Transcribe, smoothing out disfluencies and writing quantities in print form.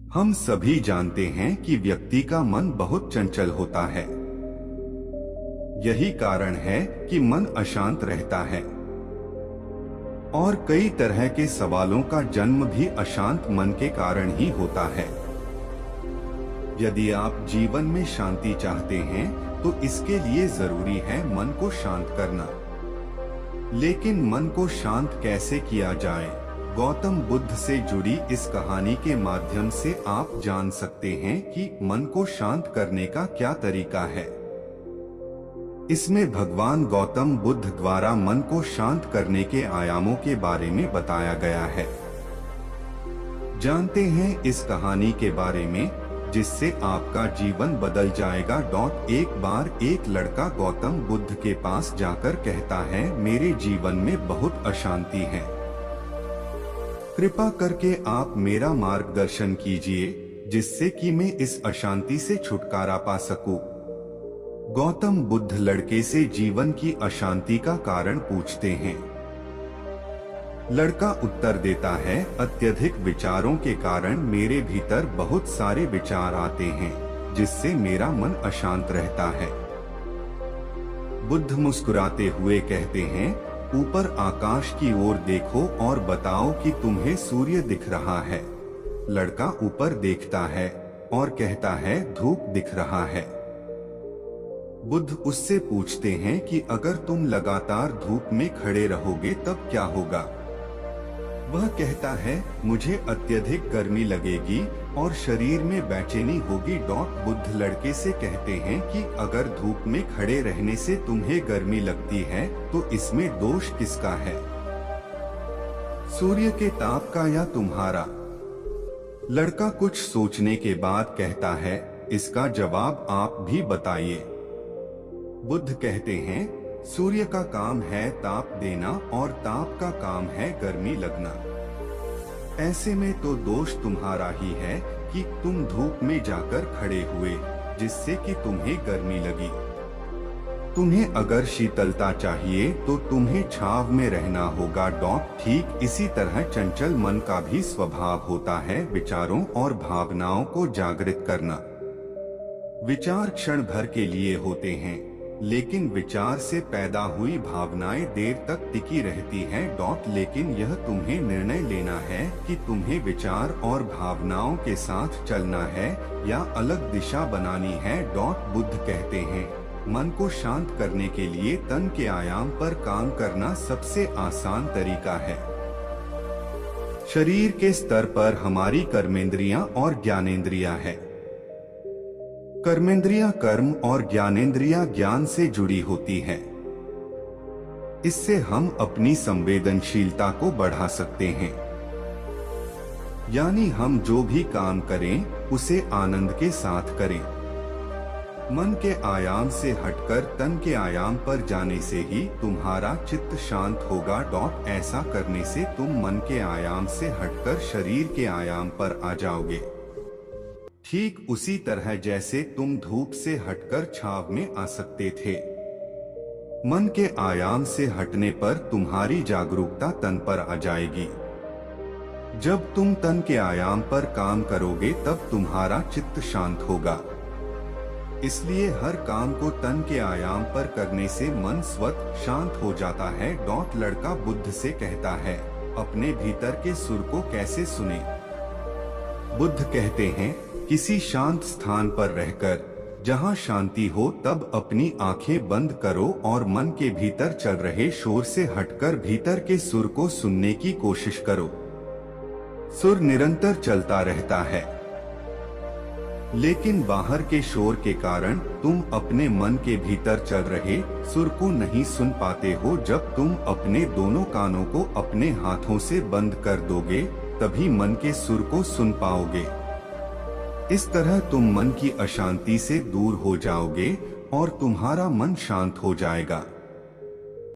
हम सभी जानते हैं कि व्यक्ति का मन बहुत चंचल होता है। यही कारण है कि मन अशांत रहता है और कई तरह के सवालों का जन्म भी अशांत मन के कारण ही होता है। यदि आप जीवन में शांति चाहते हैं तो इसके लिए जरूरी है मन को शांत करना। लेकिन मन को शांत कैसे किया जाए, गौतम बुद्ध से जुड़ी इस कहानी के माध्यम से आप जान सकते हैं कि मन को शांत करने का क्या तरीका है। इसमें भगवान गौतम बुद्ध द्वारा मन को शांत करने के आयामों के बारे में बताया गया है। जानते हैं इस कहानी के बारे में जिससे आपका जीवन बदल जाएगा। एक बार एक लड़का गौतम बुद्ध के पास जाकर कहता है, मेरे जीवन में बहुत अशांति है, कृपा करके आप मेरा मार्गदर्शन कीजिए जिससे कि मैं इस अशांति से छुटकारा पा सकूं। गौतम बुद्ध लड़के से जीवन की अशांति का कारण पूछते हैं। लड़का उत्तर देता है, अत्यधिक विचारों के कारण मेरे भीतर बहुत सारे विचार आते हैं जिससे मेरा मन अशांत रहता है। बुद्ध मुस्कुराते हुए कहते हैं, ऊपर आकाश की ओर देखो और बताओ कि तुम्हें सूर्य दिख रहा है। लड़का ऊपर देखता है और कहता है, धूप दिख रहा है। बुद्ध उससे पूछते हैं कि अगर तुम लगातार धूप में खड़े रहोगे तब क्या होगा। वह कहता है, मुझे अत्यधिक गर्मी लगेगी और शरीर में बेचैनी होगी। बुद्ध लड़के से कहते हैं कि अगर धूप में खड़े रहने से तुम्हें गर्मी लगती है तो इसमें दोष किसका है, सूर्य के ताप का या तुम्हारा। लड़का कुछ सोचने के बाद कहता है, इसका जवाब आप भी बताइए। बुद्ध कहते हैं, सूर्य का काम है ताप देना और ताप का काम है गर्मी लगना। ऐसे में तो दोष तुम्हारा ही है कि तुम धूप में जाकर खड़े हुए जिससे कि तुम्हें गर्मी लगी। तुम्हें अगर शीतलता चाहिए तो तुम्हें छांव में रहना होगा। ठीक इसी तरह चंचल मन का भी स्वभाव होता है विचारों और भावनाओं को जागृत करना। विचार क्षण भर के लिए होते हैं लेकिन विचार से पैदा हुई भावनाएं देर तक टिकी रहती हैं। लेकिन यह तुम्हें निर्णय लेना है कि तुम्हें विचार और भावनाओं के साथ चलना है या अलग दिशा बनानी है। बुद्ध कहते हैं, मन को शांत करने के लिए तन के आयाम पर काम करना सबसे आसान तरीका है। शरीर के स्तर पर हमारी कर्मेंद्रियां और ज्ञानेंद्रियां है। कर्मेंद्रियां कर्म और ज्ञानेंद्रियां ज्ञान से जुड़ी होती है। इससे हम अपनी संवेदनशीलता को बढ़ा सकते हैं, यानी हम जो भी काम करें उसे आनंद के साथ करें। मन के आयाम से हटकर तन के आयाम पर जाने से ही तुम्हारा चित्त शांत होगा। ऐसा करने से तुम मन के आयाम से हटकर शरीर के आयाम पर आ जाओगे। ठीक उसी तरह जैसे तुम धूप से हटकर छांव में आ सकते थे। मन के आयाम से हटने पर तुम्हारी जागरूकता तन पर आ जाएगी। जब तुम तन के आयाम पर काम करोगे तब तुम्हारा चित्त शांत होगा। इसलिए हर काम को तन के आयाम पर करने से मन स्वतः शांत हो जाता है। लड़का बुद्ध से कहता है, अपने भीतर के सुर को कैसे सुने। बुद्ध कहते हैं, किसी शांत स्थान पर रहकर जहां शांति हो तब अपनी आंखें बंद करो और मन के भीतर चल रहे शोर से हटकर भीतर के सुर को सुनने की कोशिश करो। सुर निरंतर चलता रहता है, लेकिन बाहर के शोर के कारण तुम अपने मन के भीतर चल रहे सुर को नहीं सुन पाते हो। जब तुम अपने दोनों कानों को अपने हाथों से बंद कर दोगे तभी मन के सुर को सुन पाओगे। इस तरह तुम मन की अशांति से दूर हो जाओगे और तुम्हारा मन शांत हो जाएगा।